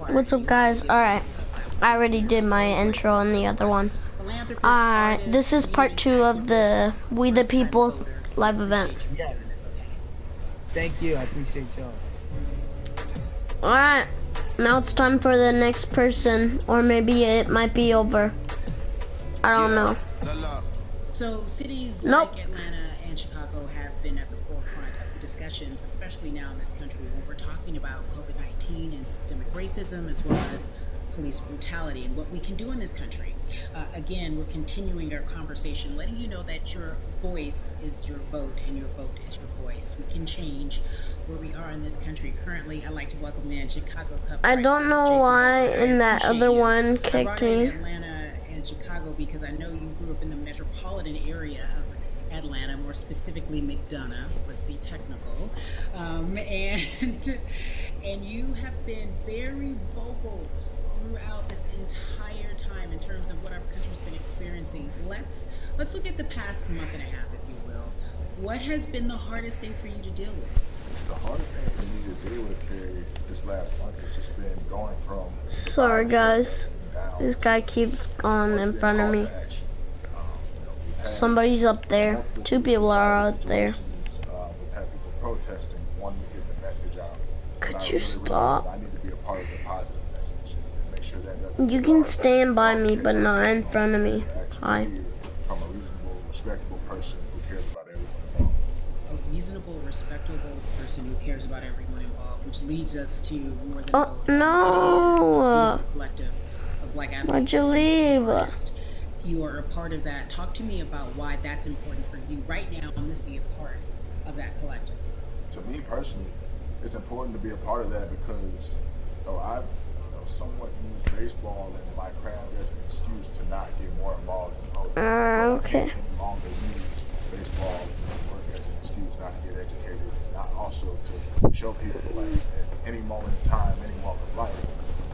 What's up, guys? Alright, I already did my intro on the other one. Alright, this is part 2 of the We the People live event. Yes. Thank you. I appreciate y'all. Alright, now it's time for the next person, or maybe it might be over. I don't know. So cities like Atlanta and Chicago have been at the forefront of the discussions, especially now in this country when we're talking about COVID-19 and systemic racism, as well as police brutality and what we can do in this country. Again, we're continuing our conversation, letting you know that your voice is your vote and your vote is your voice. We can change where we are in this country. Currently, I'd like to welcome in Chicago Cubs. I don't know why in that other one kicked me. Atlanta and Chicago because I know you grew up in the metropolitan area of Atlanta, more specifically McDonough, let's be technical, and you have been very vocal throughout this entire time in terms of what our country's been experiencing. Let's look at the past month and a half, if you will. What has been the hardest thing for you to deal with? The hardest thing for me to deal with, Carrie, this last month has just been going from... Sorry, guys. This guy keeps going in front of me. Somebody's up there. 2 people are out there. We've had people protesting, wanting to get the message out. Could you stop? I need to be a part of the positive message. Make sure that doesn't... You can stand by me, but not in front of me. Hi. From a reasonable, respectable person who cares about everyone involved. A reasonable, respectable person who cares about everyone involved, which leads us to more than oh no! Collective of Black athletes. Why'd you leave? You are a part of that. Talk to me about why that's important for you right now. I'm going to be a part of that collective. To me personally, it's important to be a part of that because I've somewhat used baseball and my craft as an excuse to not get more involved in politics. Okay. I can't any longer use baseball work as an excuse not to get educated, not also to show people like at any moment in time, any walk of life,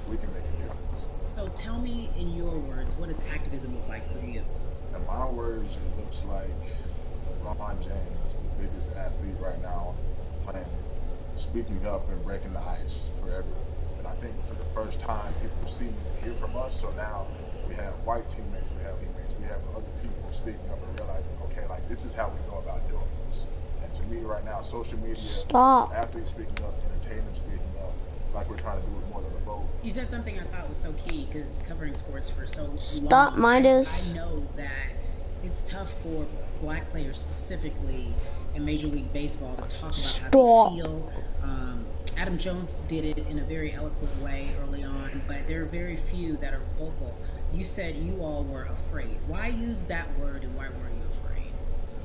we can make a difference. So tell me in your words, what does activism look like for you? In my words, it looks like LeBron James, the biggest athlete right now on the planet, speaking up and breaking the ice for everyone. And I think for the first time, people see and hear from us. So now we have white teammates, we have teammates, we have other people speaking up and realizing, okay, like this is how we go about doing this. And to me right now, social media, athletes speaking up, entertainment speaking up, like we're trying to do with more than a vote. You said something I thought was so key because covering sports for so long. Midas. I know that it's tough for Black players specifically in Major League Baseball to talk about how they feel. Adam Jones did it in a very eloquent way early on, but there are very few that are vocal. You said you all were afraid. Why use that word and why were you afraid?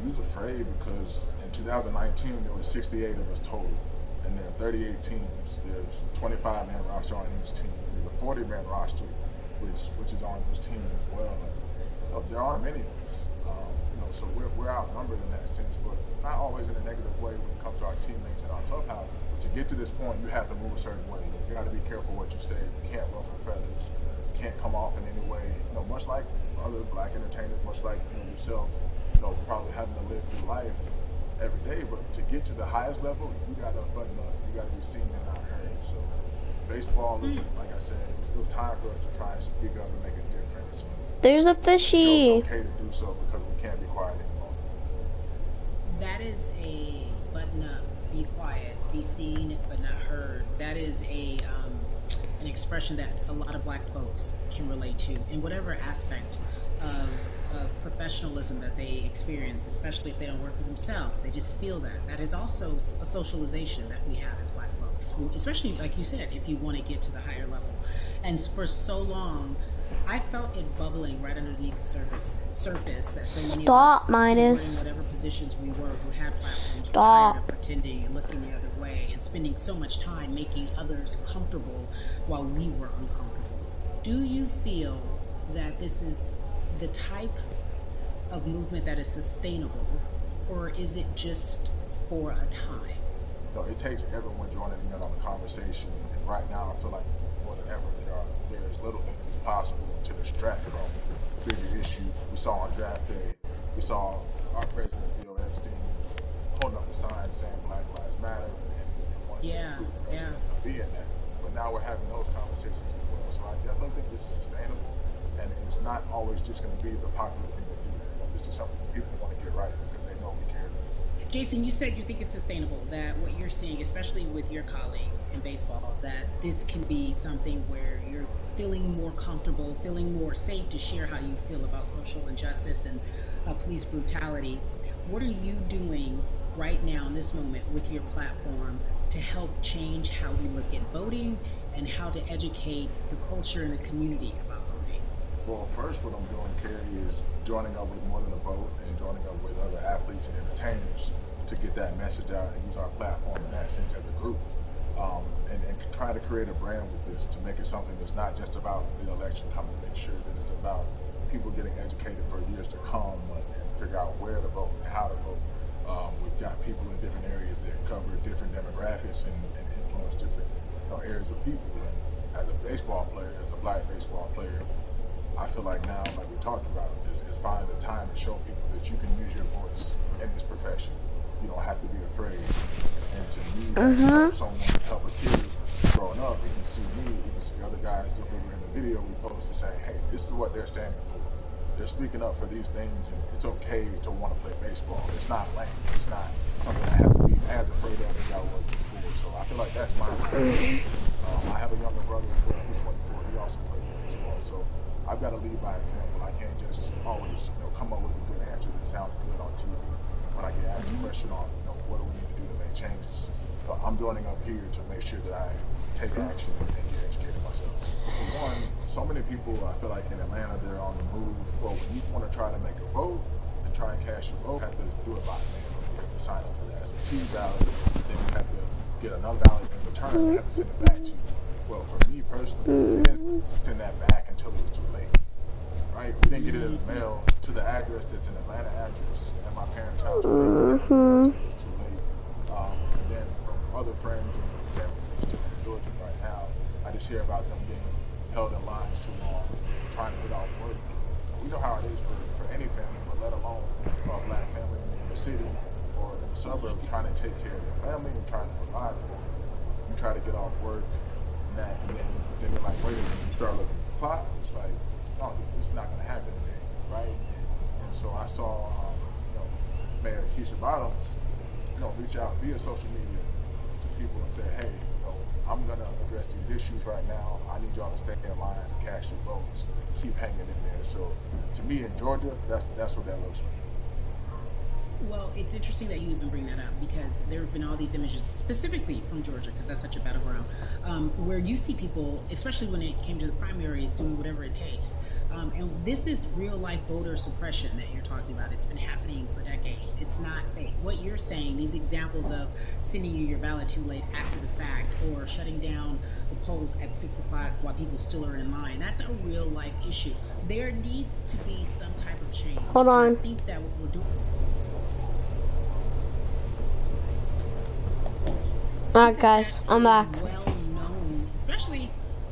We was afraid because in 2019 there was 68 of us total, and there are 38 teams. There's 25-man roster on each team. There's a 40-man roster, which is on each team as well. There aren't many of us. So we're outnumbered in that sense, but not always in a negative way when it comes to our teammates and our clubhouses. But to get to this point, you have to move a certain way. You got to be careful what you say. You can't ruffle feathers. You can't come off in any way. Much like other Black entertainers, much like yourself, probably having to live through life every day. But to get to the highest level, you got to button up. You got to be seen and not heard. So baseball, like I said, it was time for us to try and speak up and make a difference. There's a fishy. It's okay to do so because we can't be quiet anymore. That is a button up, be quiet, be seen but not heard. That is an expression that a lot of Black folks can relate to in whatever aspect of professionalism that they experience, especially if they don't work for themselves. They just feel that. That is also a socialization that we have as Black folks, especially, like you said, if you want to get to the higher level. And for so long, I felt it bubbling right underneath the surface that so many of us who were in whatever positions we were, who had platforms, were tired of pretending and looking the other way and spending so much time making others comfortable while we were uncomfortable. Do you feel that this is the type of movement that is sustainable, or is it just for a time? No, it takes everyone joining in on the conversation, and right now I feel like more than ever there's little things as possible to distract from the bigger issue. We saw on draft day, we saw our president, Bill Epstein, holding up a sign saying Black Lives Matter and wanting to include the president to be in that. but now we're having those conversations as well. So I definitely think this is sustainable, and it's not always just going to be the popular thing to do. This is something that people want to get right because they know we care. Jason, you said you think it's sustainable, that what you're seeing, especially with your colleagues in baseball, that this can be something where you're feeling more comfortable, feeling more safe to share how you feel about social injustice and police brutality. What are you doing right now in this moment with your platform to help change how we look at voting and how to educate the culture and the community about voting? Well, first, what I'm doing, Carrie, is joining up with More Than a Vote and joining up with other athletes and entertainers to get that message out and use our platform in that sense as a group. And try to create a brand with this to make it something that's not just about the election coming, make sure that it's about people getting educated for years to come and figure out where to vote and how to vote. We've got people in different areas that cover different demographics and influence different areas of people. And as a baseball player, as a black baseball player, I feel like now, like we talked about, is finally the time to show people that you can use your voice in this profession. You don't have to be afraid. And to me, help someone, help a kid growing up, he can see me, he can see other guys that we were in the video we posted saying, hey, this is what they're standing for. They're speaking up for these things, and it's okay to want to play baseball. It's not lame. It's not something I have to be as afraid of as I was before. So I feel like that's my life. I have a younger brother as well. He's 24. He also plays baseball. So I've got to lead by example. I can't just always come up with a good answer that sounds good on TV. When I get asked a question on what do we need to do to make changes, so I'm joining up here to make sure that I take action and get educated myself. For one, so many people, I feel like in Atlanta, they're on the move. Well, when you want to try to make a vote and try and cast your vote, you have to do it by mail. You have to sign up for the absentee ballot, then you have to get another ballot in return, and you have to send it back to you. Well, for me personally, they didn't send that back until it was too late. Right? We didn't get it in the mail to the address that's an Atlanta address at my parents' house. We didn't get it until it was too late. And then from other friends and families to Georgia right now, I just hear about them being held in lines too long, trying to get off work. We know how it is for any family, but let alone a black family in the city or in the suburbs trying to take care of their family and trying to provide for them. You try to get off work, and then they're like, wait a minute, you start looking at the clock, it's like, no, it's not going to happen today, right? And so I saw, Mayor Keisha Bottoms, reach out via social media to people and say, hey, I'm going to address these issues right now. I need y'all to stay in line to cast your votes. Keep hanging in there. So to me in Georgia, that's what that looks like. Well, it's interesting that you even bring that up because there have been all these images specifically from Georgia, because that's such a battleground, where you see people, especially when it came to the primaries, doing whatever it takes. And this is real life voter suppression that you're talking about. It's been happening for decades. It's not fake. What you're saying, these examples of sending you your ballot too late after the fact or shutting down the polls at 6 o'clock while people still are in line, that's a real life issue. There needs to be some type of change. Hold on. I think that what we're doing. Alright guys, I'm back. Well known, especially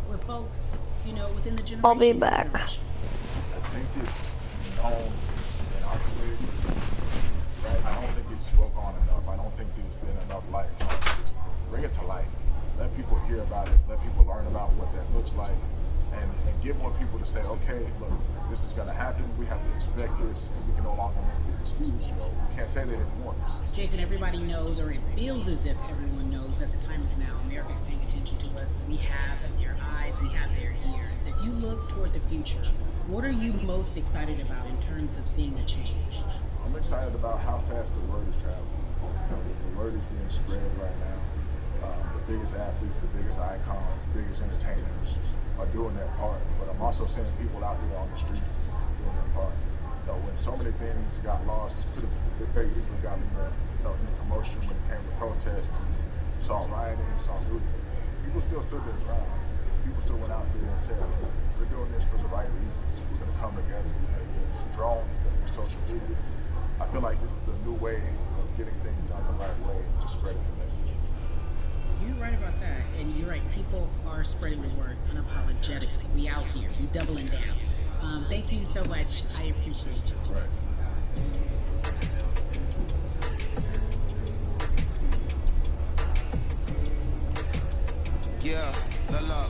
with folks, within the generation. I'll be back. I think it's known in our community, right? I don't think it's spoke on enough. I don't think there's been enough light on it. Bring it to light. Let people hear about it. Let people learn about what that looks like. And get more people to say, okay, look, this is going to happen. We have to expect this, and we can no longer make the excuse. We can't say they didn't warn us. Jason, everybody knows, or it feels as if everyone knows that the time is now. America's paying attention to us. We have their eyes, we have their ears. If you look toward the future, what are you most excited about in terms of seeing the change? I'm excited about how fast the word is traveling. The word is being spread right now. The biggest athletes, the biggest icons, biggest entertainers are doing their part, but I'm also seeing people out there on the streets doing their part. When so many things got lost, could have very easily got in the commotion when it came to protests and saw rioting, saw looting. People still stood their ground. People still went out there and said, hey, we're doing this for the right reasons. We're going to come together. We're going to use drones, we're going to use social medias. I feel like this is the new way of getting things done the right way and just spreading the message. You're right about that, and you're right. People are spreading the word unapologetically. We out here. We doubling down. Thank you so much. I appreciate you. Right. Yeah, look.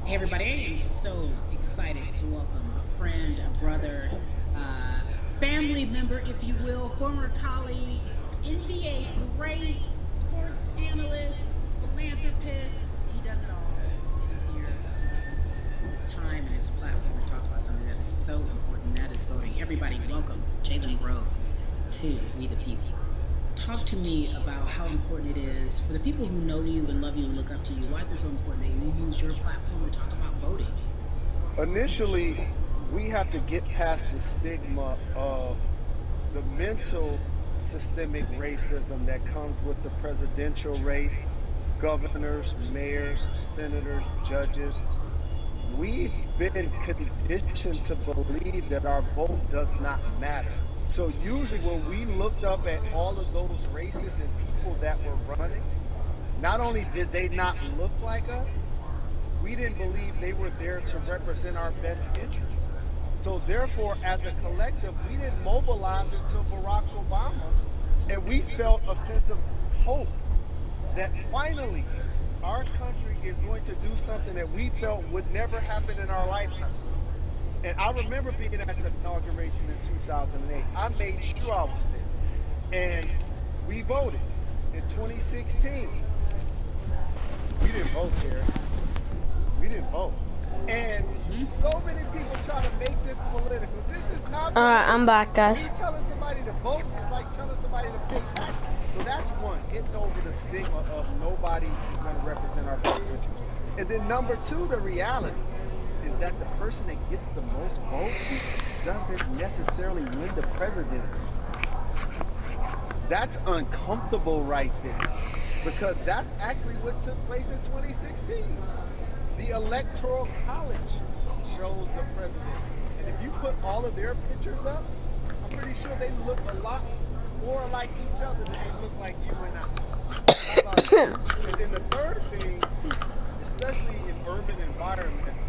Hey everybody, I am so excited to welcome a friend, a brother, family member, if you will, former colleague, NBA great, sports analyst, philanthropist. He does it all. And he's here to give us his time and his platform to talk about something that is so important, that is voting. Everybody, welcome Jalen Rose to We the People. Talk to me about how important it is for the people who know you and love you and look up to you. Why is it so important that you use your platform to talk about voting? Initially, we have to get past the stigma of the mental systemic racism that comes with the presidential race, governors, mayors, senators, judges. We've been conditioned to believe that our vote does not matter. So usually when we looked up at all of those races and people that were running, not only did they not look like us, we didn't believe they were there to represent our best interests. So therefore, as a collective, we didn't mobilize until Barack Obama, and we felt a sense of hope that finally our country is going to do something that we felt would never happen in our lifetime. And I remember being at the inauguration in 2008. I made sure I was there. And we voted in 2016. We didn't vote, Terry. We didn't vote. And so many people try to make this political. This is not political. Alright, I'm back, guys. Me telling somebody to vote is like telling somebody to pay taxes. So that's one, getting over the stigma of nobody is going to represent our best interest. And then number two, the reality is that the person that gets the most votes doesn't necessarily win the presidency. That's uncomfortable right there, because that's actually what took place in 2016. The Electoral College chose the president. And if you put all of their pictures up, I'm pretty sure they look a lot more like each other than they look like you and I. How about you? And then the third thing, especially in urban environments,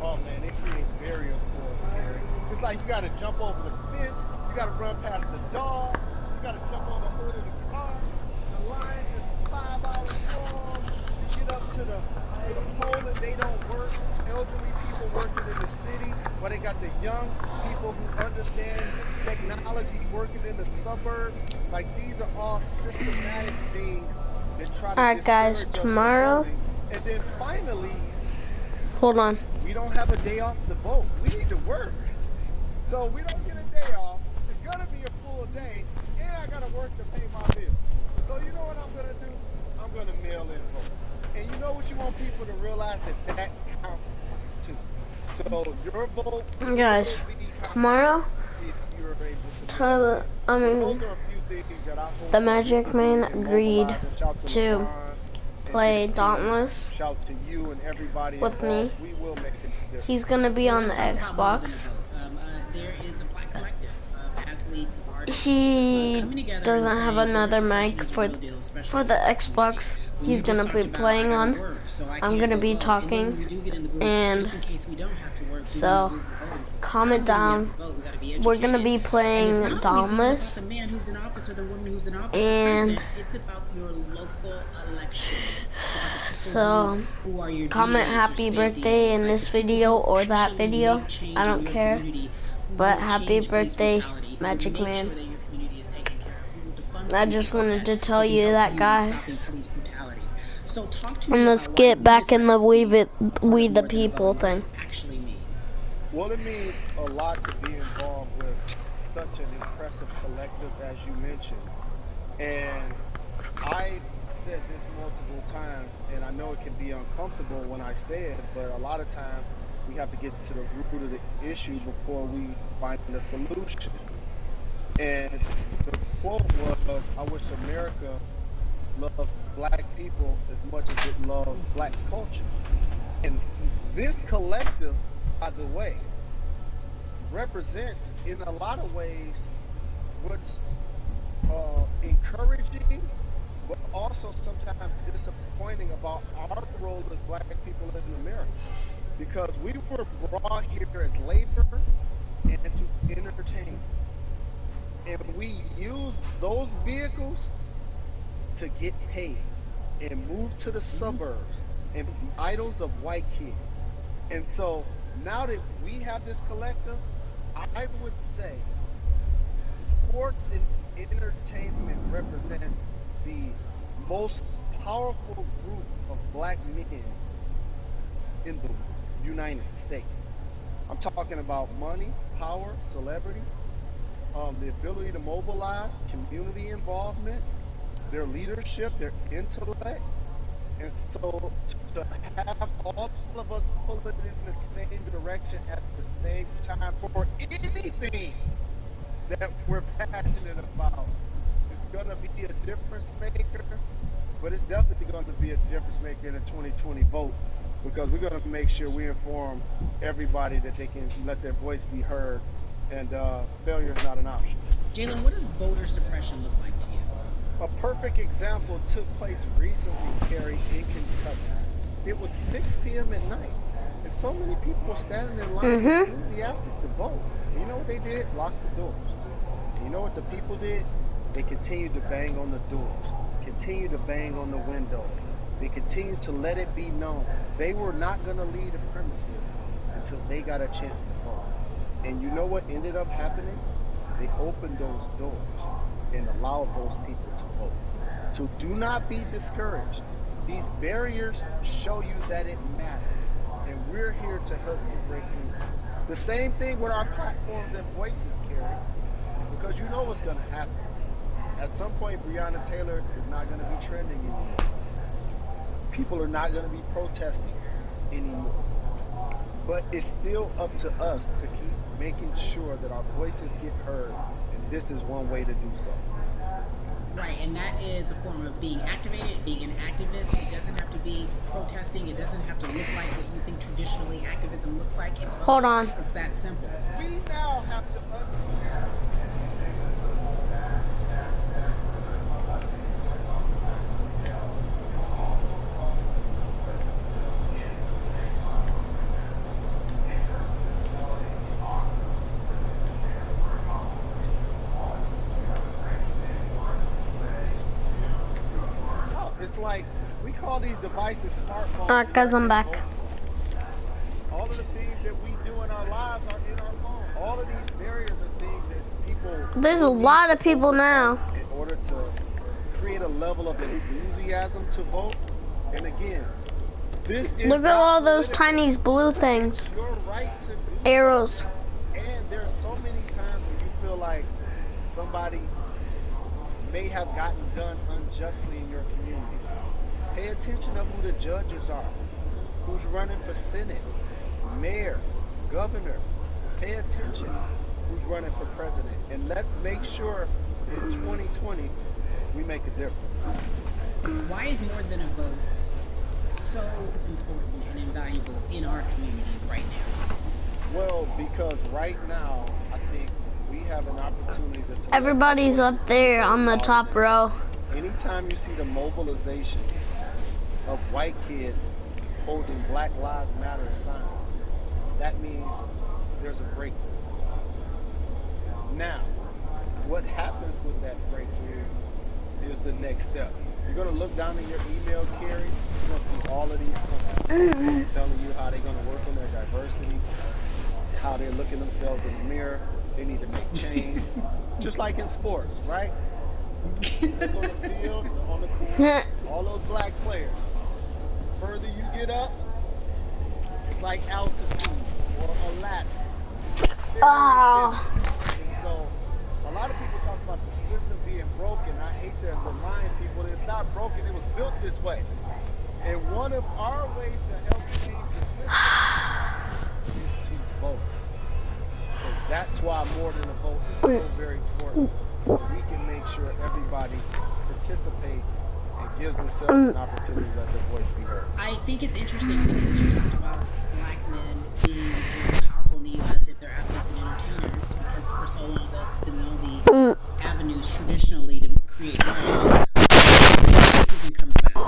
oh man, they create barriers for us, Gary. It's like you gotta jump over the fence, you gotta run past the dog, you gotta jump on the hood of the car. The lines is 5 hours long. You get up to the poll and they don't work. Elderly people working in the city, but they got the young people who understand technology working in the suburbs. Like, these are all systematic things that try to Alright, guys, discourage us from tomorrow. voting. And then finally, Hold on. we don't have a day off to vote. We need to work. So we don't get a day off. It's gonna be a full day, and I gotta work to pay my bills. So you know what I'm gonna do? I'm gonna mail in vote. And you know what you want people to realize, that counts too. So your vote, Guys, tomorrow, if you're able to. Tyler, Those are a few things that I hope the Magic Man and agreed mobilize, and shout to LeBron and play his team. Dauntless Shout to you and everybody with me. involved. We will make a difference. He's gonna be on the Let's talk about Xbox. there is a black collective of athletes, of artists, He coming together doesn't and have saying another voter mic suppression is a for real deal, especially for the in Xbox. When He's you gonna just be talked about, playing I gotta on. work, so I I'm can't gonna go be vote. And then talking, when we do get in the booth, and just in case we don't have to work, so comment down. We're gonna be playing Dauntless, the man who's in office or the woman who's in office, and it's about your local elections. so Who are your comment DAs, happy your state birthday DAs, in like this the people video who or that actually video. make change I in don't your care, community, who but will happy change police birthday, brutality, who will Magic make Man. sure that your community is taken care of, who will defund I police just and all wanted that, to tell who can you help that, in guys. stopping police brutality. So talk to me And let's about get why back you in the decided to be We the more than a People voter, what thing. it actually means. Well, it means a lot to be involved with such an impressive collective, as you mentioned. And I've said this multiple times, and I know it can be uncomfortable when I say it, but a lot of times we have to get to the root of the issue before we find a solution. And the quote was, I wish America loved black people as much as it loved black culture. And this collective, by the way, represents in a lot of ways what's encouraging, but also sometimes disappointing about our role as black people in America. Because we were brought here as labor and to entertain. And we use those vehicles to get paid and move to the suburbs and the idols of white kids. And so now that we have this collective, I would say sports and entertainment represent the most powerful group of black men in the United States. I'm talking about money, power, celebrity, the ability to mobilize, community involvement, their leadership, their intellect. And so to have all of us pull it in the same direction at the same time for anything that we're passionate about is going to be a difference maker, but it's definitely going to be a difference maker in the 2020 vote because we're going to make sure we inform everybody that they can let their voice be heard, and failure is not an option. Jalen, what does voter suppression look like to you? A perfect example took place recently, Carrie, in Kentucky. It was 6 p.m. at night, and so many people were standing in line enthusiastic to vote. And you know what they did? Locked the doors. And you know what the people did? They continued to bang on the doors, continued to bang on the windows. They continued to let it be known they were not going to leave the premises until they got a chance to vote. And you know what ended up happening? They opened those doors and allowed those people to vote. So do not be discouraged. These barriers show you that it matters, and we're here to help you break through. The same thing with our platforms and voices, Carrie, because you know what's going to happen. At some point, Breonna Taylor is not going to be trending anymore. People are not going to be protesting anymore. But it's still up to us to keep making sure that our voices get heard, and this is one way to do so. Right, and that is a form of being activated, being an activist. It doesn't have to be protesting. It doesn't have to look like what you think traditionally activism looks like. It's Hold on. It's that simple. We now have to like we call these devices smartphones. Guys, I'm back. All of the things that we do in our lives are in our phone. All of these barriers are things that people. There's a lot of people now. In order to create a level of enthusiasm to vote. And again, this is look at all those tiny blue things. Your right to do arrows. So. And there's so many times when you feel like somebody may have gotten done unjustly in your community. Pay attention to who the judges are, who's running for Senate, mayor, governor. Pay attention who's running for president. And let's make sure in 2020 we make a difference. Why is more than a vote so important and invaluable in our community right now? Well, because right now, I think we have an opportunity to... Everybody's up there on the top row. Anytime you see the mobilization of white kids holding Black Lives Matter signs, that means there's a breakthrough. Now, what happens with that breakthrough is the next step. You're going to look down in your email, Carrie. You're going to see all of these companies telling you how they're going to work on their diversity, how they're looking themselves in the mirror. They need to make change. Just like in sports, right? Look on the field, on the court, all those black players. The further you get up, it's like altitude or a ladder. And so a lot of people talk about the system being broken. I hate to remind people that it's not broken, it was built this way. And one of our ways to help change the system is to vote. So that's why more than a vote is so very important. So we can make sure everybody participates and gives themselves an opportunity to let their voice be heard. I think it's interesting because you talked about black men being powerful in the U.S. if they're athletes and entertainers, because for so long those have been the only avenues traditionally to create money. The season comes back. What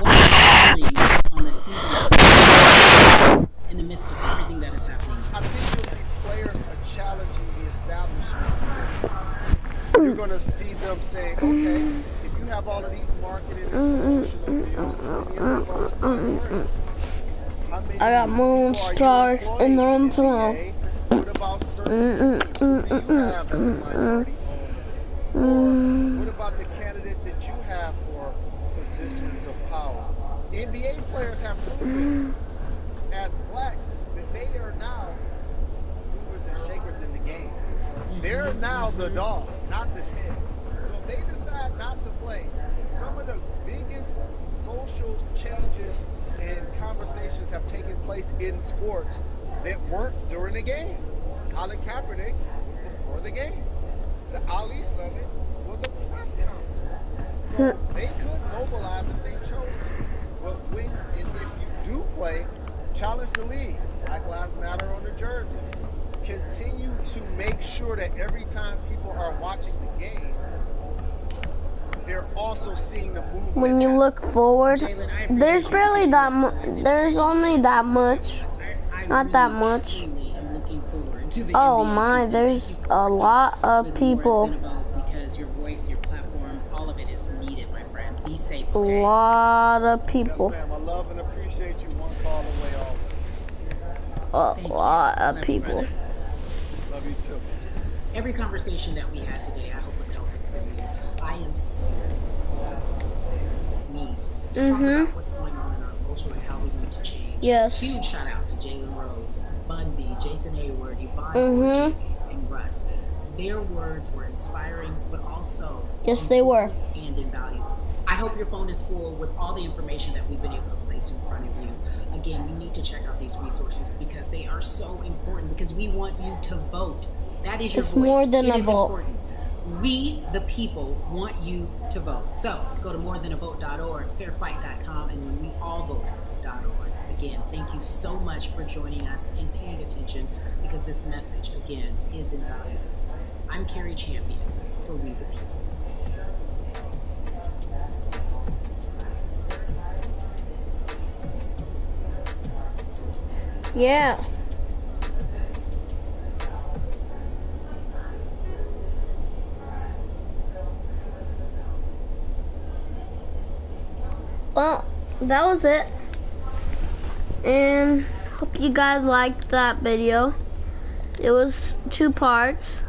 are your feelings on the season in the midst of everything that is happening? I think you'll see players are challenging the establishment. You're going to see them saying, okay, if you have all of these marketing and promotional deals with many of the folks minorities. How many I got moon people are you stars in the room employing in the floor. NBA? What about certain teams? Who do you have as a minority owner? Or what about the candidates that you have for positions of power? NBA players have proven as blacks that they are now movers and shakers in the game. They're now the dog, not the tail. So if they decide not to play, some of the biggest social changes and conversations have taken place in sports that weren't during the game. Colin Kaepernick was before the game. The Ali Summit was a press conference. So they could mobilize if they chose to. But when and if you do play, challenge the league. Black Lives Matter on the jersey. Continue to make sure that every time people are watching the game, they're also seeing the movement. When you look forward, Jalen, there's barely that much. There's only that much. I Not really, that much. truly am looking forward to the Oh NBA my, season. there's a lot of With people. more than about, because your voice, your platform, all of it is needed, my friend. Be safe, A okay? lot of Yes, people. ma'am. I love and appreciate you. One call away always. A Thank you. lot of Love you, people. brother. Love you too. Every conversation that we had today, I hope was helpful for you. I am so need to talk about what's going on in our culture and how we need to change. Yes. Huge shout out to Jalen Rose, Bun B, Jason Hayward, Yvonne Orji, and Russ. Their words were inspiring, but also Yes, they were. and invaluable. I hope your phone is full with all the information that we've been able to place in front of you. Again, you need to check out these resources because they are so important, because we want you to vote. That is your It's voice. more than It a is vote. important. We, the people, want you to vote. So go to morethanavote.org, fairfight.com, and when we all vote.org. Again, thank you so much for joining us and paying attention, because this message, again, is invaluable. I'm Carrie Champion for We the People. Yeah. Well, that was it. And hope you guys liked that video. It was 2 parts.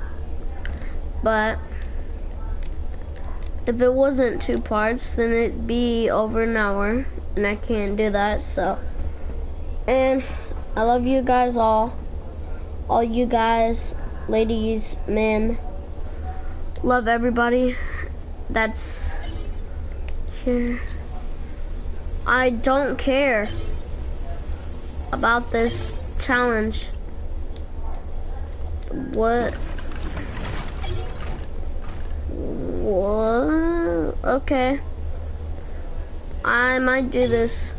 But if it wasn't 2 parts, then it'd be over an hour. And I can't do that, so. And I love you guys all. All you guys, ladies, men. Love everybody that's here. I don't care about this challenge. What? What? Okay. I might do this.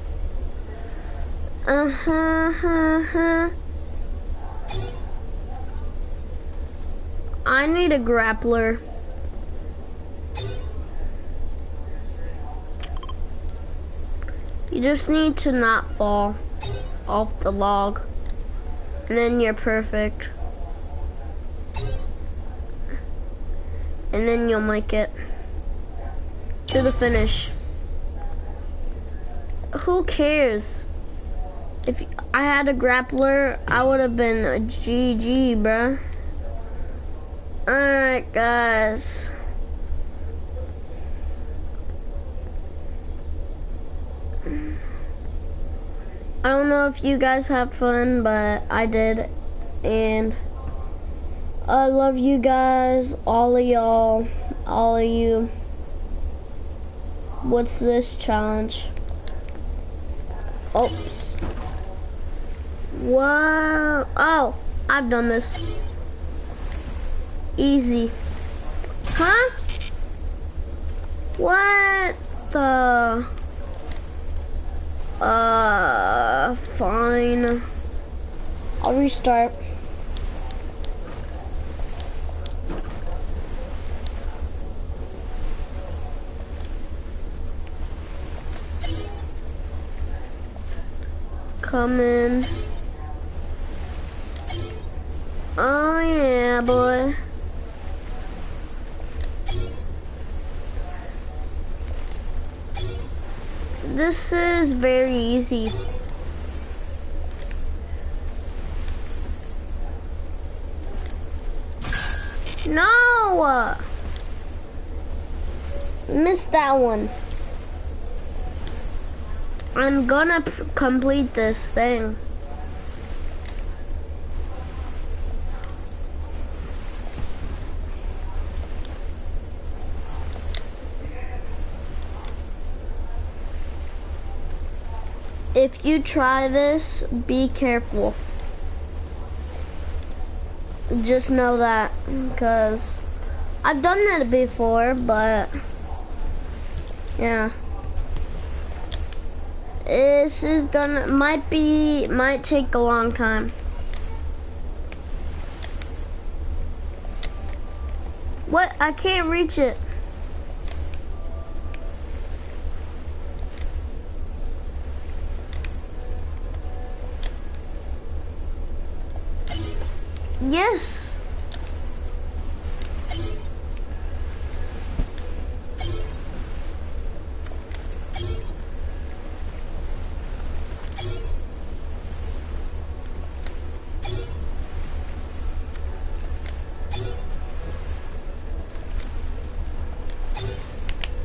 I need a grappler. You just need to not fall off the log, and then you're perfect. And then you'll make it to the finish. Who cares? If I had a grappler, I would have been a GG, bruh. Alright, guys. I don't know if you guys have fun, but I did. And I love you guys, all of y'all, all of you. What's this challenge? Oops. Whoa. Oh, I've done this. Easy. Huh? What the? Fine. I'll restart. Come in. Oh yeah, boy. is very easy. No! Missed that one. I'm gonna complete this thing. If you try this, be careful. Just know that, because I've done that before, but yeah. This is might take a long time. What? I can't reach it. Yes.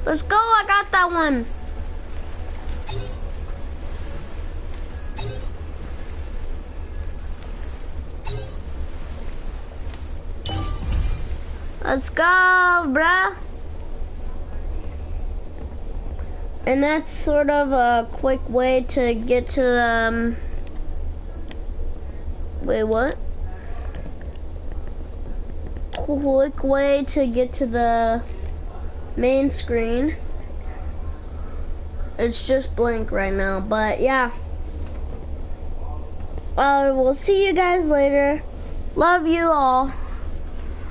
Let's go, I got that one. Let's go, bruh. And that's sort of a quick way to get to, wait, what? Quick way to get to the main screen. It's just blank right now, but yeah. We'll see you guys later. Love you all.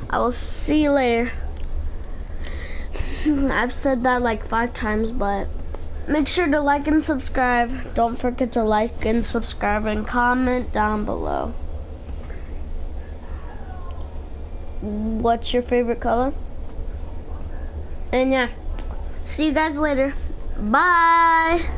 I will see you later. I've said that like 5 times, but make sure to like and subscribe. Don't forget to like and subscribe and comment down below. What's your favorite color? And yeah, see you guys later. Bye.